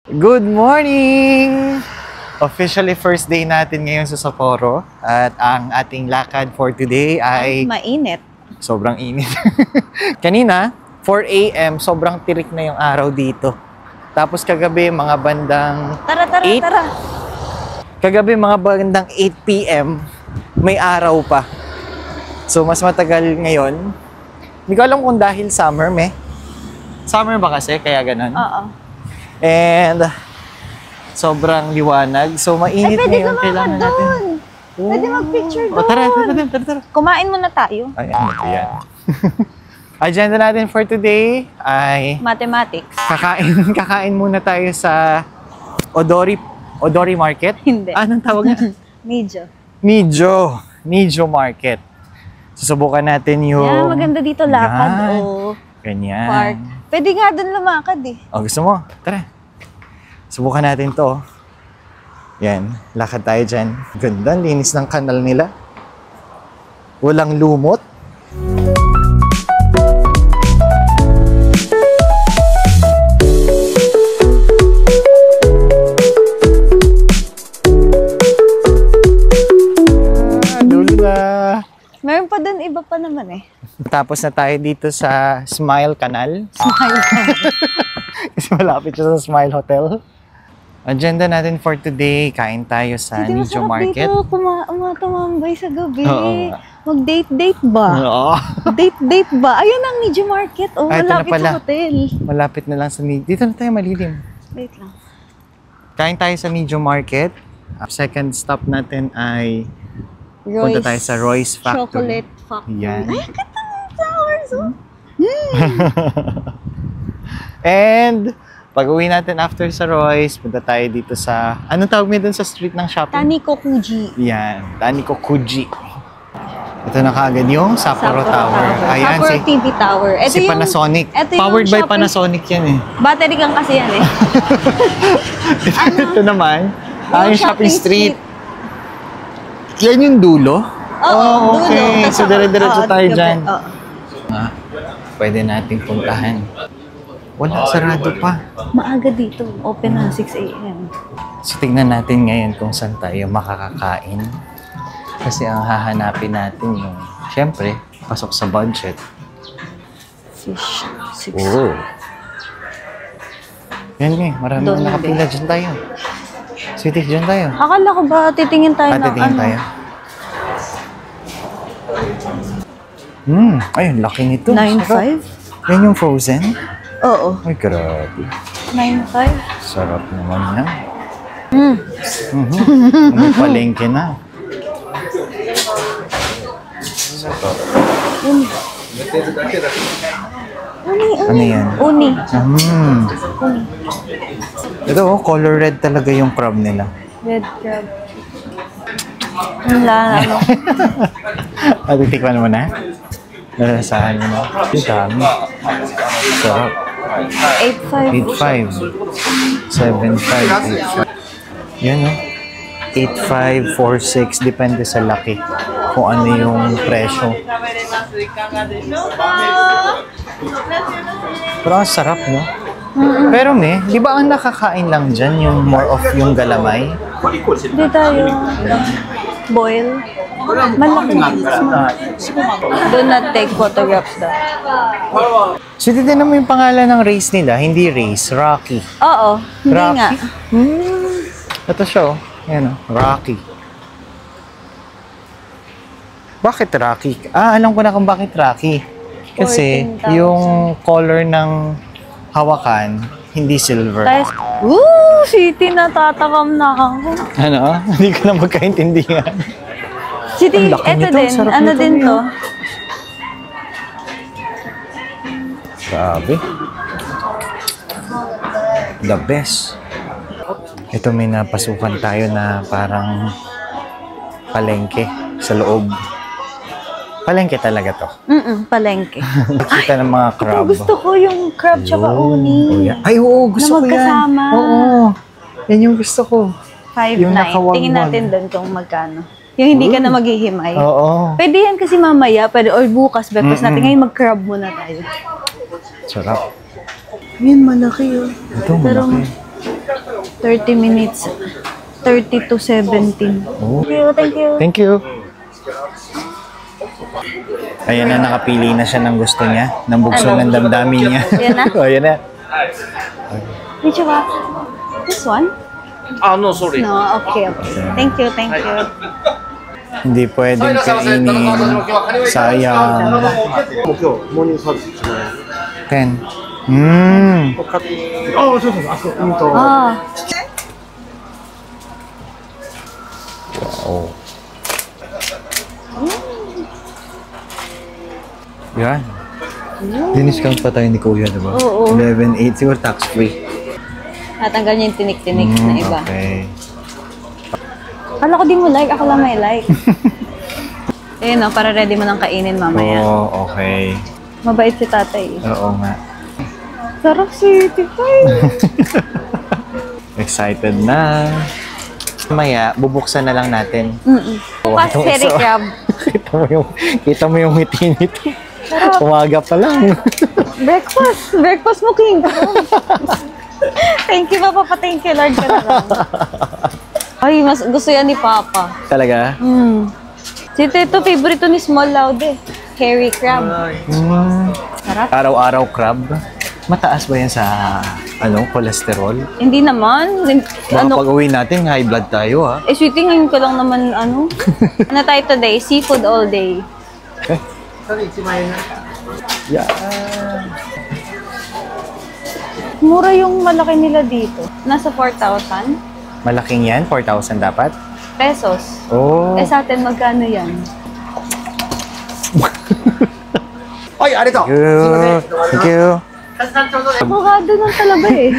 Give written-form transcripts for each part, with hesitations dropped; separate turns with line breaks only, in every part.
Good morning! Officially first day natin ngayon sa Sapporo at ang ating lakad for today ay
mainit.
Sobrang init. Kanina, 4 a.m. sobrang tirik na yung araw dito. Tapos kagabi mga bandang
Tara.
Kagabi mga bandang 8 p.m. may araw pa. So mas matagal ngayon. Hindi ko alam kung dahil summer, Summer ba kasi kaya ganun?
Oo.
And sobrang liwanag. So mainit ngayon, kailangan natin.
Pwede mag-picture doon.
Tara.
Kumain muna tayo.
Ay, ano ba yan? Agenda natin for today ay
Mathematics.
kakain muna tayo sa Odori Market.
Hindi.
Anong tawag na? Nijo Market. Susubukan natin yung...
Yan, maganda dito lakad.
Yan.
O
Ganyan.
park. Pwede nga doon lumakad eh.
O, gusto mo? Tara. Subukan natin to. Yan. Lakad tayo dyan. Ganda. Linis ng kanal nila. Walang lumot. Dulo na.
Meron pa doon, iba pa naman eh.
Tapos na tayo dito sa Smile Canal.
Smile ka.
Kasi malapit siya sa Smile Hotel. Agenda natin for today, kain tayo sa
Hindi
Nijo
masarap
Market.
dito tumambay sa gabi.
Oo.
Mag-date ba?
Oo.
Date ba? Ayun ang Nijo Market. Oh,
Ay, ito na
malapit
pala.
sa hotel.
Malapit na lang sa Nijo. Dito na tayo malilim.
Wait lang.
Kain tayo sa Nijo Market. Second stop natin ay punta tayo sa Royce Factory.
Chocolate Factory.
Yan.
Ay, ang ganda ng flowers, oh.
And pag uwi natin after sa Royce, punta tayo dito sa... Anong tawag mo dun sa street ng shopping?
Tanikokuji.
Yan. Tanikokuji. Ito na kaagad yung Sapporo Tower. Ayan,
Sapporo TV Tower. Ito
si
yung,
Panasonic.
ito yung
Powered by
shopping-
Panasonic yan eh.
Battery gang kasi yan eh.
Ito naman, yung shopping street.
street.
Yan yung dulo?
Oo,
okay.
dulo.
So, dire-diretso tayo dyan.
Oo.
Pwede natin puntahan. Wala, sarado pa.
Maaga dito. Open na 6 a.m.
So, tignan natin ngayon kung saan tayo makakakain. Kasi ang hahanapin natin yung, syempre, pasok sa budget.
Fish. 6.
Oo. Yan marami
Doon
na nakapila. Diyan tayo. Sweetie, diyan tayo.
Akala ko ba titingin tayo ng
Titingin
ano?
tayo. Ayun, laki nito.
9.5?
Yan yung frozen?
Oo.
Ay, grabe.
9.5?
Sarap naman yan.
Mm.
May palengke na. Sarap. Ano yan?
Uni.
Uni. Ito, color red talaga yung crab nila.
Red crab. Wala ano.
Titikman mo na? Narasahan mo na? Yung dami. Sarap.
8.5.
8.5. 7.5. 8.5. Yan o. 8.5, 4.6. Depende sa laki. Kung ano yung presyo. Pero ang sarap, no? Pero di ba ang nakakain lang dyan yung more of yung galamay?
Hindi tayo. Boil. Malaki. Do not take photographs daw.
So, titignan mo yung pangalan ng race nila. Hindi race, Rocky.
Oo. Hindi
Rocky?
nga.
Ito siya, oh. Ayan, oh. Rocky. Bakit Rocky? Alam ko na kung bakit Rocky. Kasi
14,000.
yung color ng hawakan, hindi silver.
Tapos, City, natatakam na ako.
Ano? Hindi ko na magkaintindihan. Ang
City,
laki
eto
nito.
din.
Sarap
Ano
nito,
din to?
Grabe. The best. Ito may napasukan tayo na parang palengke sa loob. Palengke talaga to.
Palengke.
Nakita ng mga crab.
Gusto ko yung crab tsaka uni.
Ay, oo, gusto ko yan.
magkasama.
Oo. Yan yung gusto ko.
5.9.
Yung nakawag-wag.
Tingin natin doon kung magkano. Yung hindi ka na maghihimay.
Oo.
Pwede yan kasi mamaya, or bukas, breakfast natin. Ngayon mag-crab muna tayo.
Sarap.
Yun, malaki yun.
Ito,
Pero,
malaki.
30 minutes. 30 to 17.
Oh.
Thank you, thank you.
Thank you. Ayan na, nakapili na siya ng gusto niya. Ng bugso ng damdamin niya.
Ayan na?
Oh, ayan na.
Ichiwa. This one?
No, sorry.
No, okay, okay. Thank you, thank you.
Hindi pwedeng kainin. Sayang.
今日モーニングサービス1万円。
10. Mmm.
そうそう、あそこ、
Ah,
Oh. Yan. Diniscount pa tayo ni Kuya, diba?
Oo.
11.8. Siguro tax-free.
natanggal niya yung tinik-tinik na iba.
Okay.
Kala ko di mo like, ako lang may like. Eh no, para ready mo nang kainin mamaya.
Oh, okay.
Mabait si tatay.
Oo nga.
Sarap City
Excited na. Mamaya, bubuksan na lang natin.
Bukas
Itong
cherry
isa.
crab.
kita mo yung ngiti nito. Umaga pa lang.
Breakfast! Breakfast mo, King. Thank you, Papa. Thank you, Lord. Ka na lang. Ay, mas gusto yan ni Papa.
Talaga?
Si Tito, favorite ni Small Loud eh. Hairy crab. Sarap.
Araw-araw crab. Mataas ba yan sa cholesterol?
Hindi naman.
Baka pag uwi natin, high blood tayo ha.
Eh, sweetie, ngayon ko lang naman, ano tayo today? Seafood all day.
Yeah.
Mura yung malaki nila dito. Nasa 4,000
Malaking yan? 4,000 dapat?
pesos.
Oh.
Eh, sa atin, magkano yan?
Ay, arito!
Thank you. Thank you.
Abogado lang talaga eh.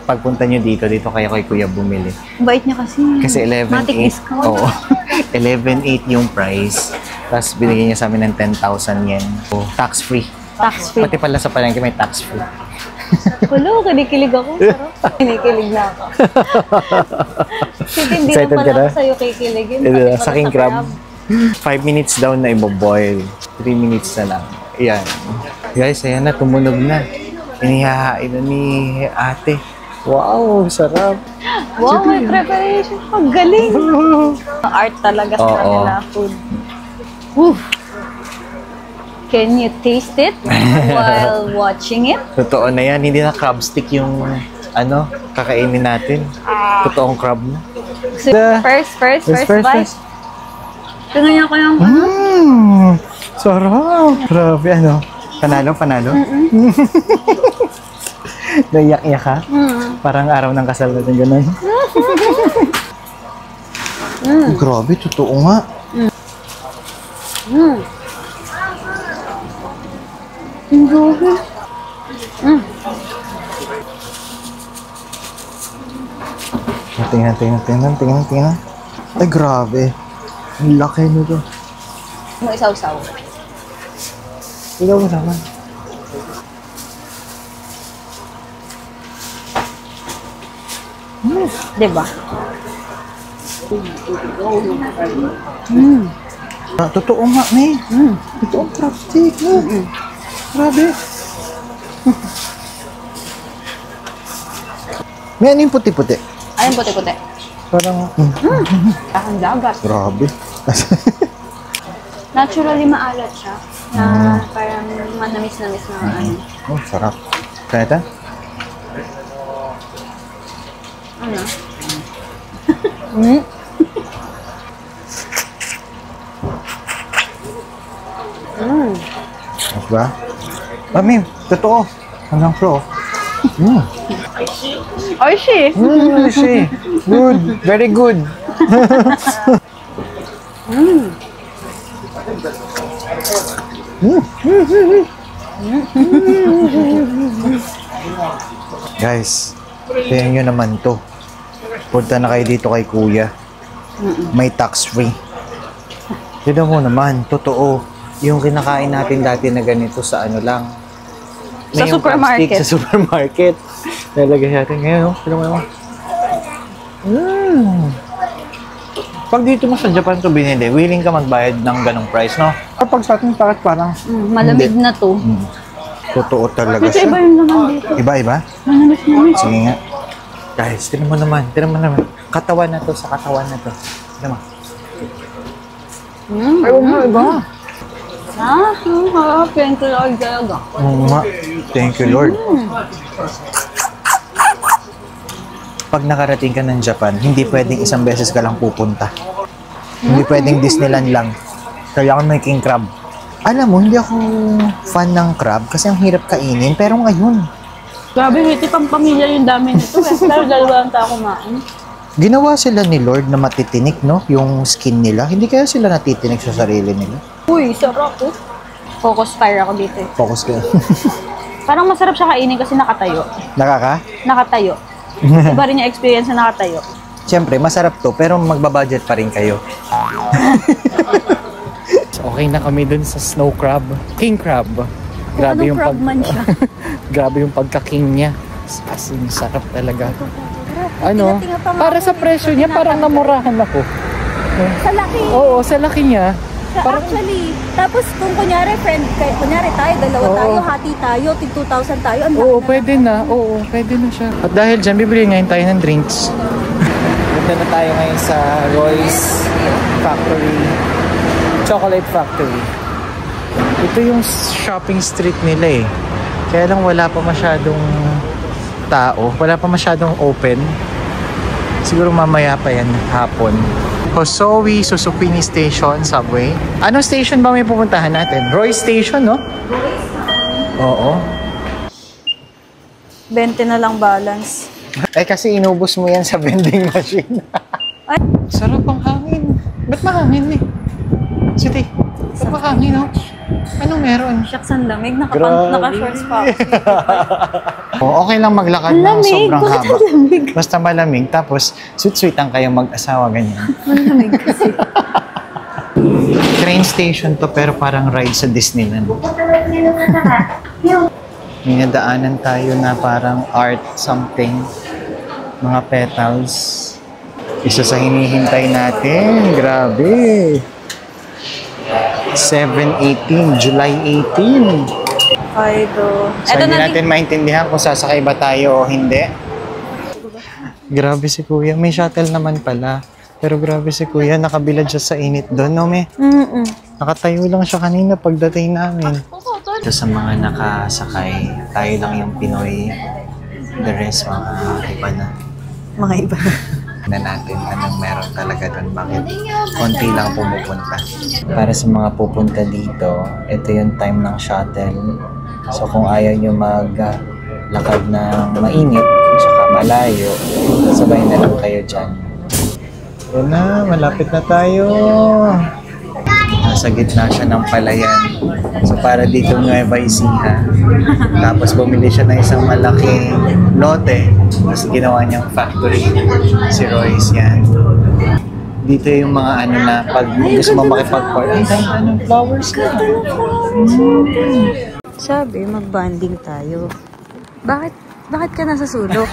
Pagpunta nyo dito kayo kay Kuya bumili.
Bait niya kasi.
Kasi 11.8.
Matik discount.
Oo. 11.8 yung price. Tapos binigyan niya sa amin ng 10,000 yen. So, tax-free.
Tax-free.
Pati pala sa palengke may tax-free.
Hello, kinikilig ako. Sarap. Kinikilig na ako. Sige, hindi
Excited
na
ka na?
pala sa'yo kikiligin.
Ito,
Pati pala
sa king
sa
crab. 5 minutes daw na iboboil. 3 minutes na lang. Ayan. Guys, ayan na, tumunog na. Inihahain na ni ate. Wow, sarap.
Wow, may preparation. Ang galing. Art talaga sa
Oo.
kanila food. Woo. Can you taste it while watching it?
Totoo na yan. Hindi na crab stick yung kakainin natin. Totoong crab na.
So, first bite. Tingnan ko yung
Sarap. Grabe, Panalo? Naiyak-iyak ka? Parang araw ng kasal natin, gano'n. Grabe, totoo nga.
Ang grabe.
Tingnan. Ay, grabe. Ang laki nito.
Mo isaw-saw.
Ikaw mo naman.
Diba?
Totoo nga, May. Totoo ang crab stick. Grabe. May ano yung puti-puti?
Ayun, puti-puti.
Parang,
Ang dagat.
grabe.
Naturally maalat siya. Na parang manamis-namis na ano.
Oh, sarap. Kaya ito?
Ano?
Diba? Mami, totoo. Hanggang pro.
Oishi!
She. Good. Very good. Guys, tingnan nyo naman to. Punta na kayo dito kay Kuya. May tax-free. Tignan mo naman, totoo. Yung kinakain natin dati na ganito sa lang.
Sa
May yung crab
supermarket.
stick sa supermarket. Nalagay natin ngayon, no? Tignan mo naman. Pag dito mo sa Japan to binili, willing ka magbayad ng ganong price, no? Kapag sa atin, bakit parang
Malamig na to.
totoo talaga
Kasi
siya.
iba yung naman dito.
Iba?
Manamis-namis.
Sige nga. Guys, tinan mo naman. Katawan na to sa katawan na to. Tinan mo.
Ay, iba. Thank you Lord talaga.
Oo nga. Thank you, Lord. Pag nakarating ka ng Japan, hindi pwedeng isang beses ka lang pupunta. Hindi pwedeng Disneyland lang. Kailangan may king crab. Alam mo, hindi ako fan ng crab kasi ang hirap kainin. Pero ngayon,
Grabe, hindi pang pamilya yung dami nito. Pero dalawa lang tayo kumain.
ginawa sila ni Lord na matitinik, no? Yung skin nila. Hindi kaya sila natitinik sa sarili nila.
Uy, sarap oh. Focus fire ako dito eh.
Focus kayo.
Parang masarap siya kainin kasi nakatayo. Nakatayo. Iba rin yung experience na nakatayo.
Siyempre, masarap to, pero magbabudget pa rin kayo. So, okay na kami dun sa snow crab. King crab. Grabe yung
crab man siya.
Grabe yung pagka-king niya. As in, sarap talaga. Ano? Para sa presyo niya, parang namurahan ako.
Sa laki.
Oo, sa laki niya.
Actually, tapos kung kunyari tayo, dalawa tayo, hati tayo, tig 2,000 tayo, ang
Oo, pwede na. Oo, pwede na siya. At dahil dyan, bibili ngayon tayo ng drinks. Punta na tayo ngayon sa Royce Factory. Chocolate Factory. Ito yung shopping street nila eh. Kaya lang wala pa masyadong tao. Wala pa masyadong open. Siguro mamaya pa yan hapon. Hosowi Susupini Station, subway. Anong station ba may pupuntahan natin? Royce Station, no? Oo.
20 na lang balance.
Eh kasi inubos mo yan sa vending machine.
Ay.
Sarap ang hangin. Ba't mahangin eh? Siti, ba't mahangin oh? Anong meron?
Shucks, ang lamig. Naka-shorts pa ako.
Oh, okay lang maglakad ng
Lamig,
sobrang
bakit
haba.
ang lamig?
Basta malamig. Tapos, sweet-sweetan kayong mag-asawa ganyan.
Malamig kasi.
Train station to pero parang ride sa Disneyland. May nadaanan tayo na parang art something. Mga petals. Isa sa hinihintay natin. Grabe. 7/18, July 18.
Ay, do.
So, hindi natin maintindihan kung sasakay ba tayo o hindi. Grabe si Kuya. May shuttle naman pala. Pero grabe si Kuya. Nakabilad siya sa init doon, no, me? Nakatayo lang siya kanina pagdating namin. Ito sa mga nakasakay, tayo lang yung Pinoy. The rest, mga iba na.
Mga iba na.
Na natin anong meron talaga doon. Bakit konti lang pumupunta. Para sa mga pupunta dito, ito yung time ng shuttle. So kung ayaw nyo maglakad ng mainit tsaka malayo, sabay na lang kayo dyan. Yun na, malapit na tayo. Nasa gitna siya ng palayan. So para dito Nueva Ecija. Tapos bumili siya ng isang malaking lote. Tapos ginawa niyang factory. Si Royce yan. Dito yung mga ano na pag gusto mo makipag-park. Ay, dahil anong flowers na.
Sabi, mag-bonding tayo. Bakit ka nasa sulok?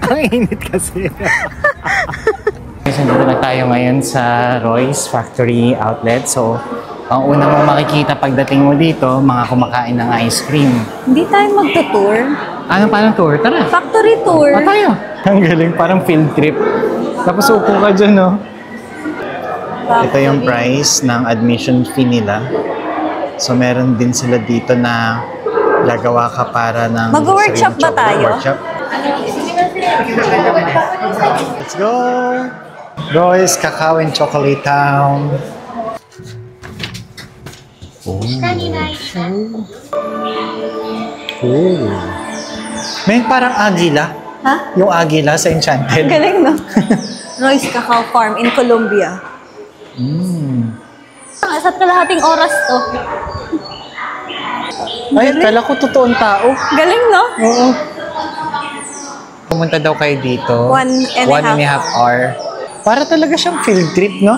Ang init kasi. Kasi dito na tayo ngayon sa Royce Factory Outlet. So, ang una mong makikita pagdating mo dito, mga kumakain ng ice cream.
Hindi tayo magta-tour.
Ano paano tour? Tara!
Factory tour.
Tayo! Ang galing, parang field trip. Tapos upo ka dyan, no? Ito yung price ng admission fee nila. So, meron din sila dito na gagawa ka para ng...
Mag-workshop ba tayo?
Workshop. Let's go! Royce Cacao and Chocolate Town. Oh. May parang agila.
Ha?
Yung agila sa Enchanted.
Galing, no? Royce Cacao Farm in Colombia. Sa kalahating oras to.
Ay, kala ko totoong tao.
Galing, no?
Oo. Pumunta daw kayo dito.
1.5
hour. Para talaga siyang field trip, no?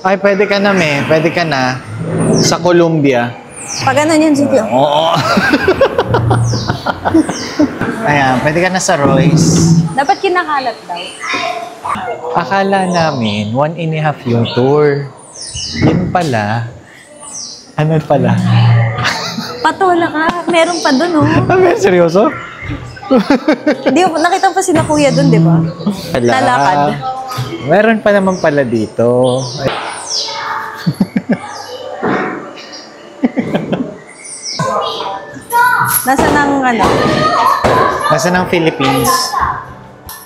Ay, pwede ka na, me. Pwede ka na. Sa Colombia.
Pag ano yun, sityo?
Oo. Ayan, pwede ka na sa Royce.
Dapat kinakalat daw.
Akala namin, 1.5 yung tour. Yun pala. Ano pala?
Patola ka. Meron pa dun, oh.
Seryoso?
Hindi, nakita pa sila kuya dun, di ba? Lalakad.
Meron pa naman pala dito.
Nasaan ang ano?
Nasaan ang Philippines?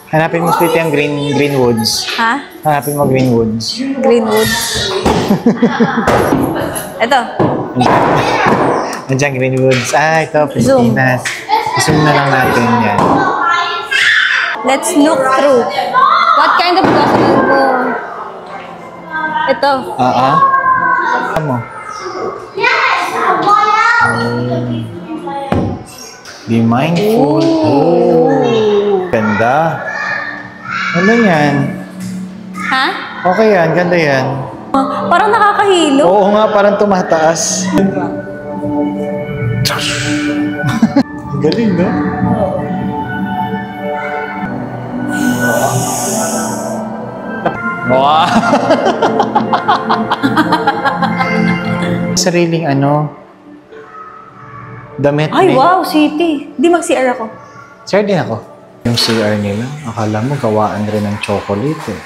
Hanapin mo dito yung Greenwoods.
Ha?
Hanapin mo Greenwoods.
Greenwoods. Ito.
Nandiyan Greenwoods. Ah, ito, Pilipinas. Zoom na lang natin yan.
Let's look through. What kind of gospel? Ito.
Ano? Be mindful. Oh. Ganda. Ano yan?
Ha?
Okay yan, ganda yan.
Parang nakakahilo.
Oo nga, parang tumataas. Galing, no? Wow! Sariling damit.
Ay, wow, city. Di mag-CR ako.
Sir din ako. Yung CR nila, akala mo gawaan rin ng chocolate eh.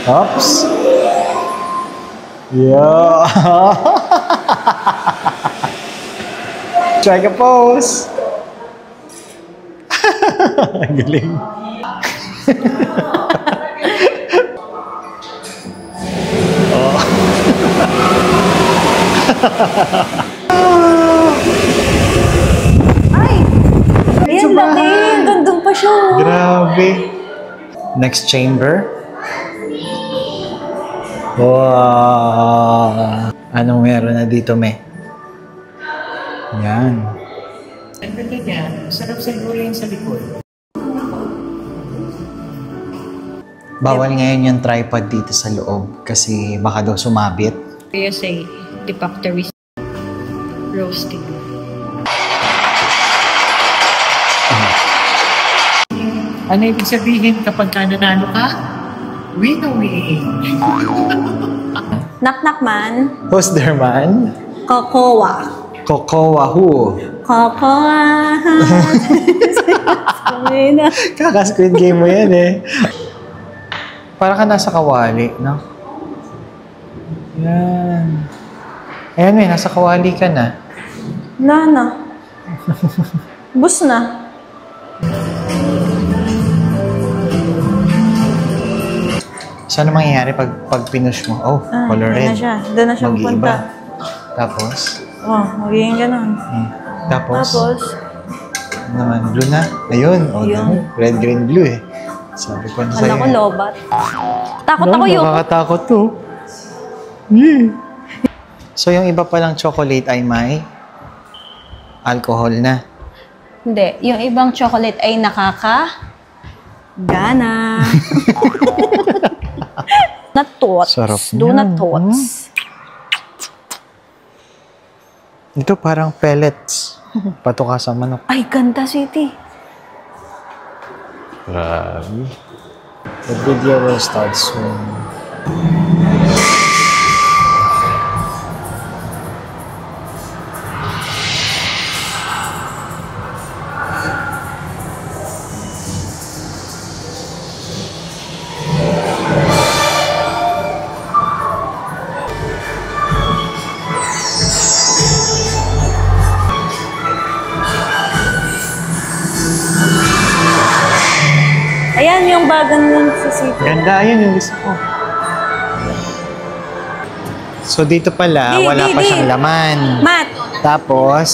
Huh? Oops! Yeah! Try a pose! Galing. Oh.
Ay! Ayan, laki. Gandun pa siya.
Grabe. Next chamber. Wow! Anong meron na dito, me? Yan.
Ang ganda niya, sarap siguro yung sa likod.
Bawal ngayon yung tripod dito sa loob kasi baka daw sumabit.
Kaya say, the factory roasting. Ano ibig sabihin kapag ka nanalo ka? Win or win?
Knock-knock man.
Who's there, man?
Kokowa.
Kokowa who?
Kokowa.
Kaka-Squid Game mo yan eh. Para ka nasa kawali, no? Yan. Ayan eh, nasa kawali ka na.
Na. Bus na.
Saan mangyayari pag pinush mo? Oh, color
Doon
red.
na siya. Doon na siya
Mag-iiba.
pupunta.
Tapos?
Oh, magiging ganun.
Tapos?
Tapos,
Ano naman, blue na. Ayun. Oh,
Ayun.
red, green, blue eh. Sabi ko na sa'yo.
kala ko lobat. Takot
No,
ako yun.
nakakatakot to. Yeah. So, yung iba palang chocolate ay may alcohol na.
Hindi. Yung ibang chocolate ay gana. Not thoughts.
Sarap
Do
niyan.
not thoughts.
Ito parang pellets. Patuka sa manok.
Ay, ganda, City.
Grabe. The video will start soon.
Ayan yung bagan nun sa City.
Ganda, ayun yung gusto ko. So dito pala,
Di,
wala
di,
pa
di.
siyang laman.
Matt,
Tapos,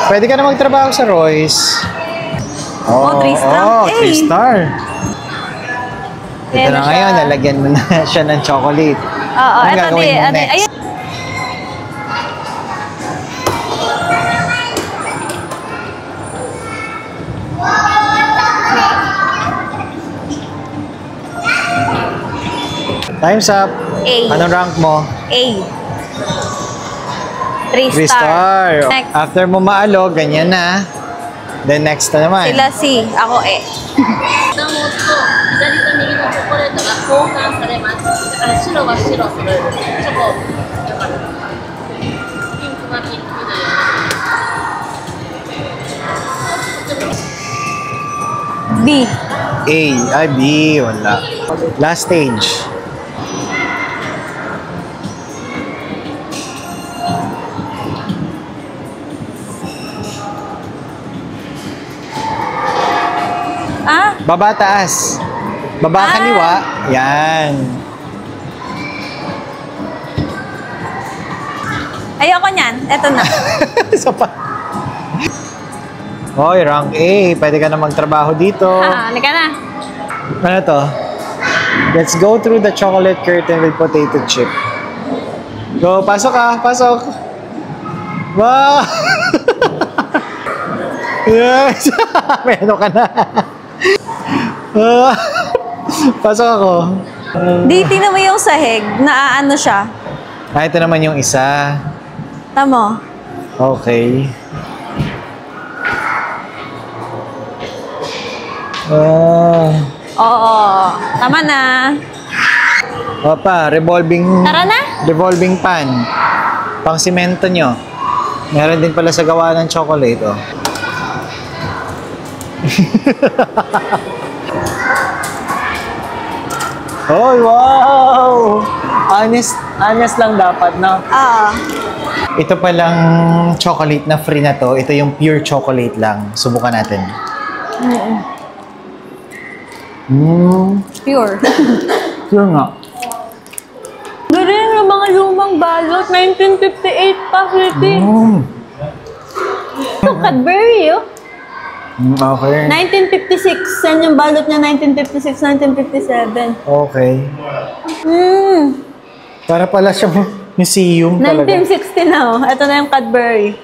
pwede ka na magtrabaho sa Royce.
Oh, 3 star.
Oh,
Eh.
3 star. Ito
Ayan
na
na
ngayon,
siya.
nalagyan mo na siya ng chocolate.
oo,
Anong
eto
gagawin mo next?
Ayan.
Time's up.
A.
Anong rank mo?
A. 3
3
star.
star.
Next.
After mo maalo, ganyan na. Then next na naman.
Sila C. Ako E.
下を押すと左と右のチョコレートが交換されます。だから白は白、チョコ、ピンクはピンクのように。
B.
A. Ay, B. Wala. Last stage.
Ah,
Baba, taas. Baba, kaliwa. Yan.
ayoko niyan. Eto na.
Isa pa. Hoy, rank A. Pwede ka na magtrabaho dito.
Halika na.
Ano to? Let's go through the chocolate curtain with potato chip. Go, pasok ka. Pasok. Wow! Yes! Meron ka na. Pasok ako.
Di, tingnan mo yung sahig. Naaano siya.
Ito naman yung isa.
Tamo.
Okay.
Oo. Tama na.
Opa, revolving
Tara na.
revolving pan. Pang simento nyo. Meron din pala sa gawa ng chocolate, oh. Oh, wow! Honest lang dapat, no?
Oo.
Ito palang chocolate na free na to. Ito yung pure chocolate lang. Subukan natin.
Pure.
Pure nga.
Galing yung mga lumang balot. 1958 pa, Switi. Ito, Cadbury, oh.
Okay.
1956. Yan yung balot niya, 1956, 1957.
Okay. Para pala siya museum talaga.
1960 na, oh. Ito na yung Cadbury.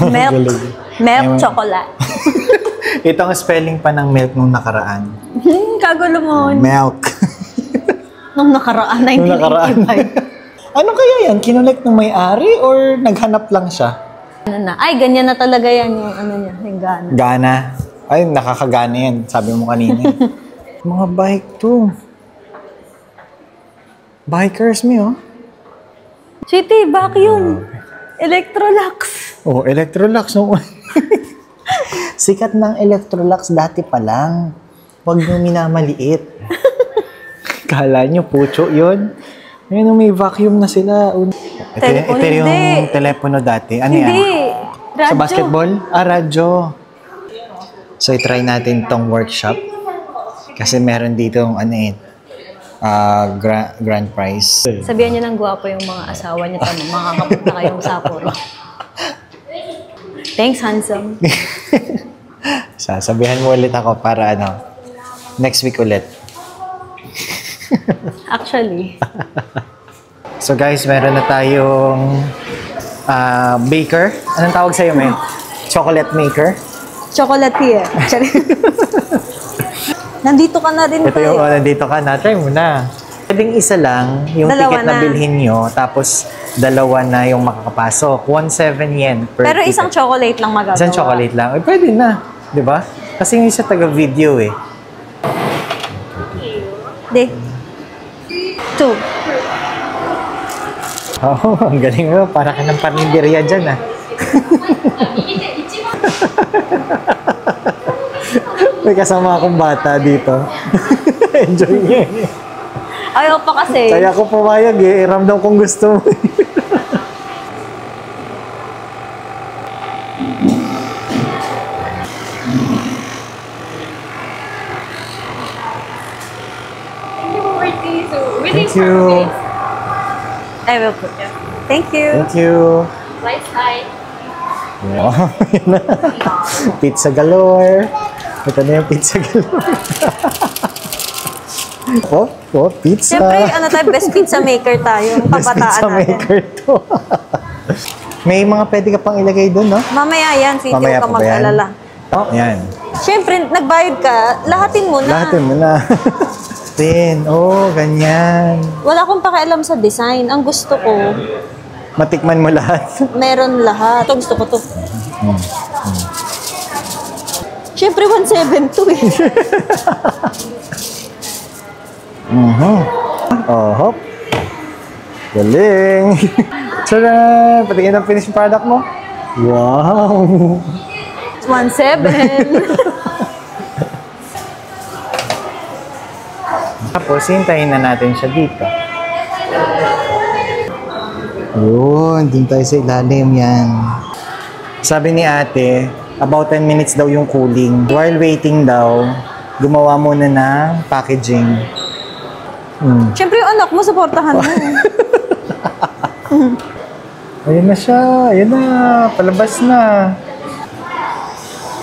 Milk.
Galing.
Milk
Ewan.
chocolate.
Ito ang spelling pa ng milk nung nakaraan.
Kagulo mo.
Milk.
Nung nakaraan,
Nung nakaraan.
1985.
Ano kaya yan? Kinolek ng may-ari or naghanap lang siya?
Ano na? Ay, ganyan na talaga yan yung ano niya, yung gana.
Gana. Ay, nakakagana yan. Sabi mo kanina. Mga bike to. Bikers me, oh.
Sweetie, vacuum. Electrolux.
Oh, Electrolux. No? Sikat ng Electrolux dati pa lang. Huwag nyo minamaliit. Kala nyo, pucho yun. Ngayon, may vacuum na sila.
Telepono,
ito yung
hindi.
telepono dati. Ano
Hindi.
yan?
Radyo.
Sa basketball? Ah, radyo. So, i-try natin tong workshop. Kasi meron dito yung grand prize.
Sabihan niyo ng gwapo yung mga asawa niyo. Tama, makakapunta kayong Sapporo. Thanks, handsome.
Sasabihan mo ulit ako para next week ulit.
Actually.
So guys, meron na tayong baker. Anong tawag sa'yo, May? Chocolate maker?
Chocolatier. Nandito ka na din
Ito yung nandito ka na. Try mo na. Pwedeng isa lang yung
Dalawa
ticket na
na.
bilhin nyo, tapos dalawa na yung makakapasok. 17 yen per
Pero
ticket.
isang chocolate lang magagawa.
Isang chocolate lang. Ay, pwede na. Di ba? Kasi yung isa taga-video eh.
Di. 2.
Oo, ang galing mo. Para ka ng panindirya dyan ah. May kasama akong bata dito. Enjoy niya eh.
Ayaw pa kasi.
Kaya ako pumayag eh. Ramdam kong gusto mo. Thank you.
I will put it. Thank you.
Thank you.
Lights high.
Wow. Yun na. Pizza galore. Ito na yung pizza galore. Pizza.
Siyempre, best pizza maker tayo. Yung
Best
kabataan
pizza
natin.
maker to. May mga pwede ka pang ilagay doon, no?
Mamaya yan, Sweetie,
Mamaya
huwag ka
pa ba yan?
mag-alala.
Oh, yan.
Siyempre, nagbayad ka, lahatin mo na.
Lahatin mo na. Tin. Oh, ganyan.
Wala akong pakialam sa design. Ang gusto ko,
Matikman mo lahat.
Meron lahat. Ito, gusto ko to. Siyempre, 172 eh.
Oh, hop. Galing. Tara! Patingin ang finished product mo. Wow!
17.
Tapos, hintayin na natin siya dito. Yun, dun tayo sa ilalim yan. Sabi ni ate, about 10 minutes daw yung cooling. While waiting daw, gumawa muna ng packaging.
Siyempre, yung anak mo, supportahan mo.
Ayun na siya. Ayun na. Palabas na.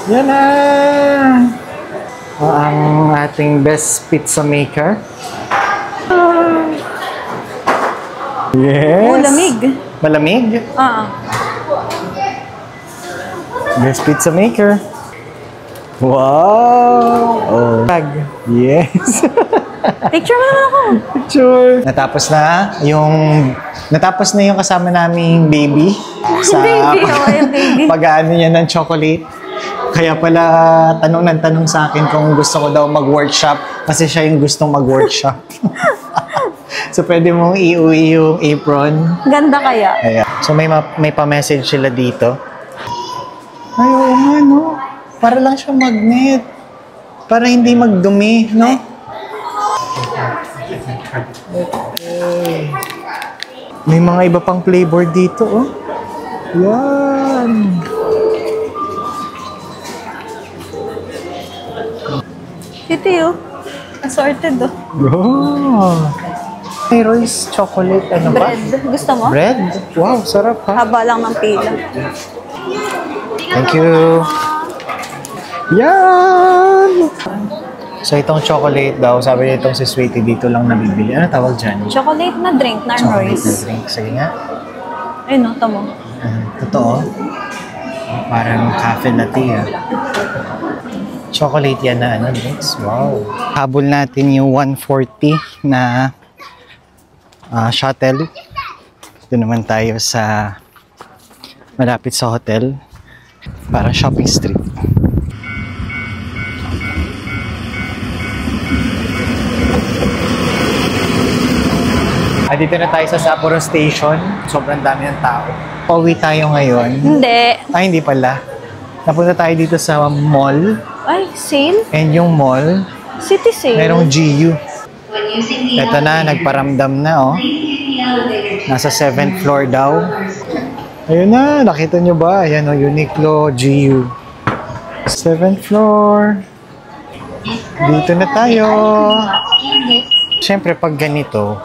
Yan na. Ang ating best pizza maker. Yes.
Oh, lamig.
Malamig? Best pizza maker. Wow. Oh. Yes.
Picture mo naman ako.
Picture. Natapos na yung kasama naming baby sa
yung baby.
pag-aano niya ng chocolate. Kaya pala tanong ng tanong sa akin kung gusto ko daw mag-workshop kasi siya yung gustong mag-workshop. So pwede mong iuwi yung apron.
Ganda kaya.
Ayan. So may pa-message sila dito. Ay, oo nga, no? Para lang siya magnet. Para hindi magdumi, no? Okay. May mga iba pang flavor dito, oh. Yan.
Ito yun. Assorted oh.
Oh. May Royce chocolate, ano ba?
Bread. Gusto mo?
Bread? Wow, sarap ha.
Haba lang ng pila.
Thank you. Yan! So itong chocolate daw, sabi niya itong si Sweetie dito lang nabibili. Ano tawag dyan?
Chocolate na drink na
Chocolate na
Royce.
drink. Sige nga.
Ayun no, tamo.
Totoo. Parang cafe latte ah. Chocolate yan na ano, drinks. Wow. Habol natin yung 140 na shuttle. Doon naman tayo sa malapit sa hotel. Para shopping street. Dito na tayo sa Sapporo Station. Sobrang dami ng tao. Pauwi tayo ngayon.
Hindi.
Ay, hindi pala. Napunta tayo dito sa mall.
Ay, sale?
And yung mall,
City sale.
merong GU. Ito na, nagparamdam na, oh. Nasa 7th floor daw. Ayun na, nakita nyo ba? Ayan, oh, Uniqlo GU. 7th floor. Dito na tayo. Siyempre, pag ganito,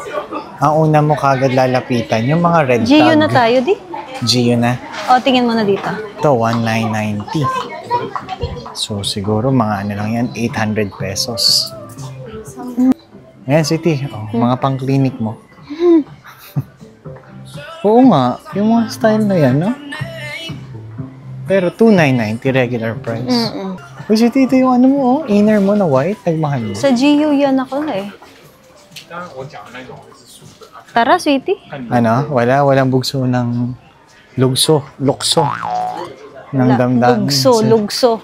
ang una mo kagad lalapitan, yung mga red tag.
GU na tayo, di?
GU na.
O, tingin mo na dito.
Ito, 1,990. So, siguro mga ano lang yan, 800 pesos. Ayan, City. Oh, mga pang-clinic mo. Oo nga, yung mga style na yan, no? Pero 2,990 regular price. Uy, City, ito yung ano mo, oh, inner mo na white, nagmahal mo.
Sa GU yan ako eh. Tara, sweetie.
Ano? Walang bugso ng lukso ng damdamin.
Lugso.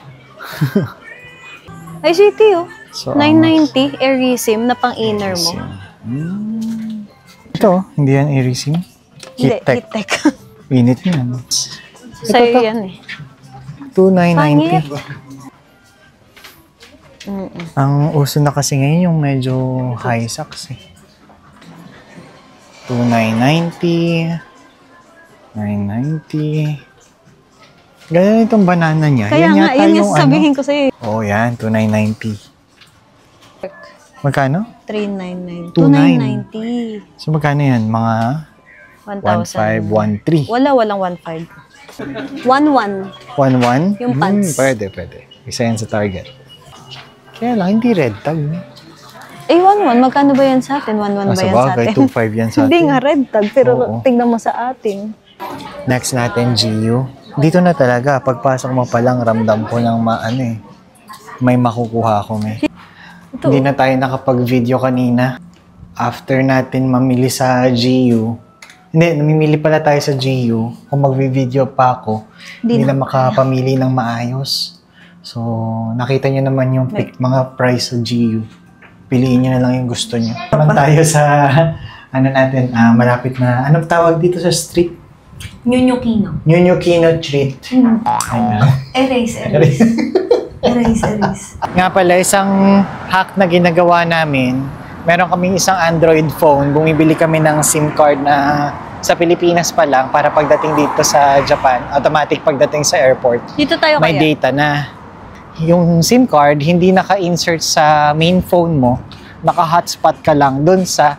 Ay, sweetie oh.
So,
990 Arisim na pang inner mo.
Ito, hindi yan Irisim.
Hindi,
Heat Tech.
Heat Tech.
Init yan.
Sa'yo yan eh.
2,990. Ang uso na kasi ngayon yung medyo high socks eh. 2,990. 990. Ganyan itong banana niya.
Kaya
yan
nga,
yata
yun
yung
yung sabihin ko sa'yo.
Oh, yan. 2,990. Magkano?
399.
2,990.
2,990.
So, magkano yan? Mga 1,513.
1,000. Walang 1,500. 1,100.
1,100?
Yung pants.
Pwede. Isa yan sa Target. Kaya lang, hindi red tag.
Eh, 1,100. Magkano ba yan sa atin? 1,100 ba yan sa
Sabagay,
atin?
2,500 yan sa atin.
Hindi nga red tag, pero
Oo.
tignan mo sa atin.
Next natin, GU. Dito na talaga, pagpasok mo pa lang, ramdam ko ng may makukuha ako, may.
Ito.
Hindi na tayo nakapag-video kanina. After natin mamili sa GU, Hindi, namimili pala tayo sa GU. Kung magvi-video pa ako, hindi na makapamili ng maayos. So, nakita nyo naman yung mga price sa GU. Piliin nyo na lang yung gusto nyo. Naman tayo sa, malapit na, anong tawag dito sa street?
Nyunyukino.
Nyunyukino Street.
Erase.
Nga pala, isang hack na ginagawa namin, meron kaming isang Android phone, bumibili kami ng SIM card na sa Pilipinas pa lang para pagdating dito sa Japan, automatic pagdating sa airport,
Dito tayo
may
kaya.
data na. Yung SIM card, hindi naka-insert sa main phone mo, naka-hotspot ka lang dun sa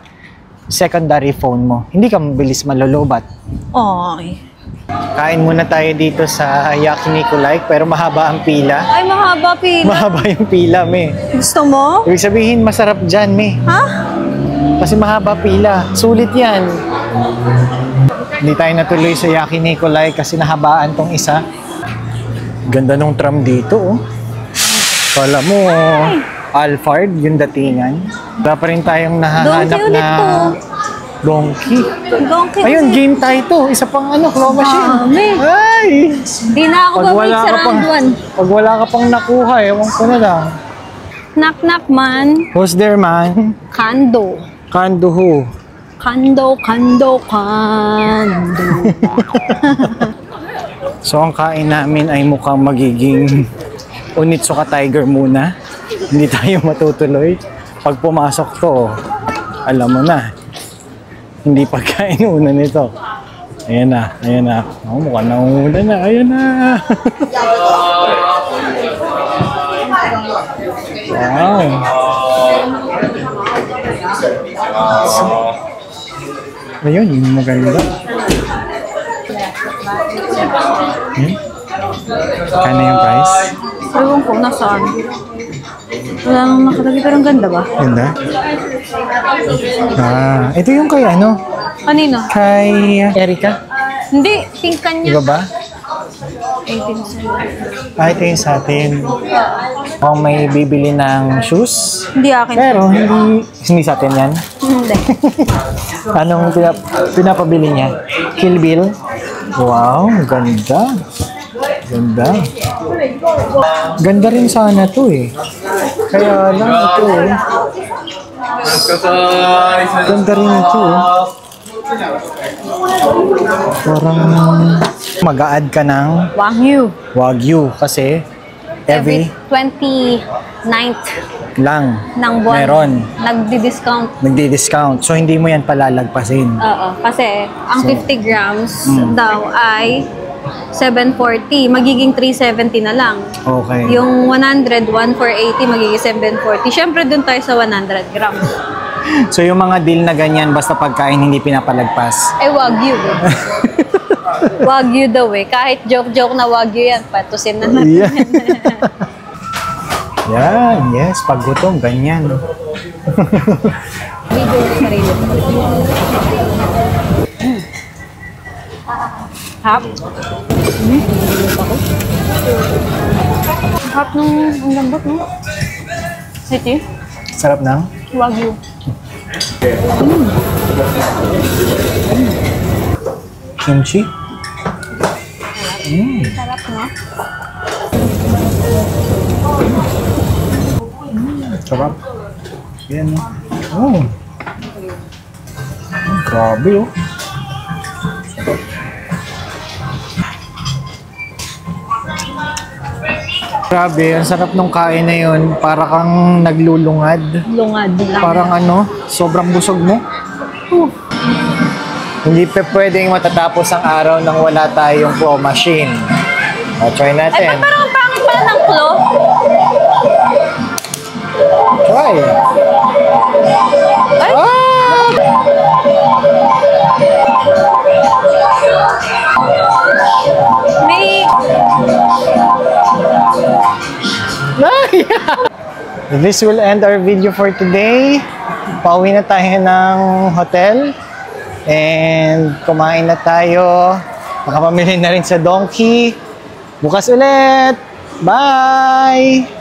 secondary phone mo. Hindi ka mabilis malolobat.
Ay.
Kain muna tayo dito sa Yakiniku Like, pero mahaba ang pila.
Ay, mahaba pila.
Mahaba yung pila, me.
Gusto mo?
Ibig sabihin, masarap dyan, me.
Ha?
Kasi mahaba pila. Sulit yan. Hindi tayo natuloy sa Yakiniku Like kasi nahabaan tong isa. Ganda nung tram dito, oh. Kala mo, Alphard, yung datingan. Wala pa rin tayong nahahanap
Donkey ulit
na
po.
donkey.
Donkey.
Ayun, game tayo to. Isa pang claw machine.
Dami.
Ay!
Di na ako babalik sa round 1.
Pag wala ka pang nakuha, ewan ko na lang.
Knock knock man.
Who's there, man?
Kando.
Kando who?
Kando.
So, ang kain namin ay mukhang magiging Onitsuka Tiger muna. Hindi tayo matutuloy. Pag pumasok to, alam mo na. Hindi pagkain una nito. Ayan na, ayan na. Oh, mukhang nauna na, ayan na. Wow. Ayun, yung maganda. Kano yung price?
Ewan ko, nasaan? Wala nang nakalagay, pero ang ganda ba?
Ganda? Ito yung kay ano?
Kanino?
Kay Erika?
Hindi, tingkan niya.
Iba ba?
18.
Ito yung sa atin. Kung may bibili ng shoes,
Hindi akin.
pero hindi sa atin yan.
Hindi.
Anong pinapabili niya? Kill Bill? Wow, ganda. Ganda. Ganda rin sana to eh. Kaya lang ito eh. Ganda rin ito eh. Parang mag-a-add ka ng Wagyu kasi
Every 29th
lang
ng buwan.
meron.
Nagdi-discount.
Nagdi-discount. So hindi mo yan palalagpasin.
Oo. Kasi ang 50 grams daw ay 740. Magiging 370 na lang.
Okay.
Yung 100, 1,480, magiging 740. Siyempre, dun tayo sa 100 grams.
So yung mga deal na ganyan basta pagkain hindi pinapalagpas.
Eh, Wagyu. Wagyu daw eh. Kahit joke-joke na Wagyu yan, patusin na natin.
Yeah. Yan, yes. Pag gutom, ganyan.
Video na sarili. Hap. Hap nung ang lambot, no? City.
Sarap ng
Wagyu.
kimchi.
Sarap, no?
Sarap. Yan. Oh. Grabe oh. Grabe, ang sarap nung kain na yun. Para kang naglulungad.
Lungad lang.
Parang ano, sobrang busog mo. Hindi pa pwedeng matatapos ang araw nang wala tayong claw machine. Try
Ay,
natin.
parang ang pangit pala ng claw.
Try.
Ay! May...
This will end our video for today. Pauwi na tayo ng hotel. And kumain na tayo. Nakapamili na rin sa Donkey. Bukas ulit. Bye!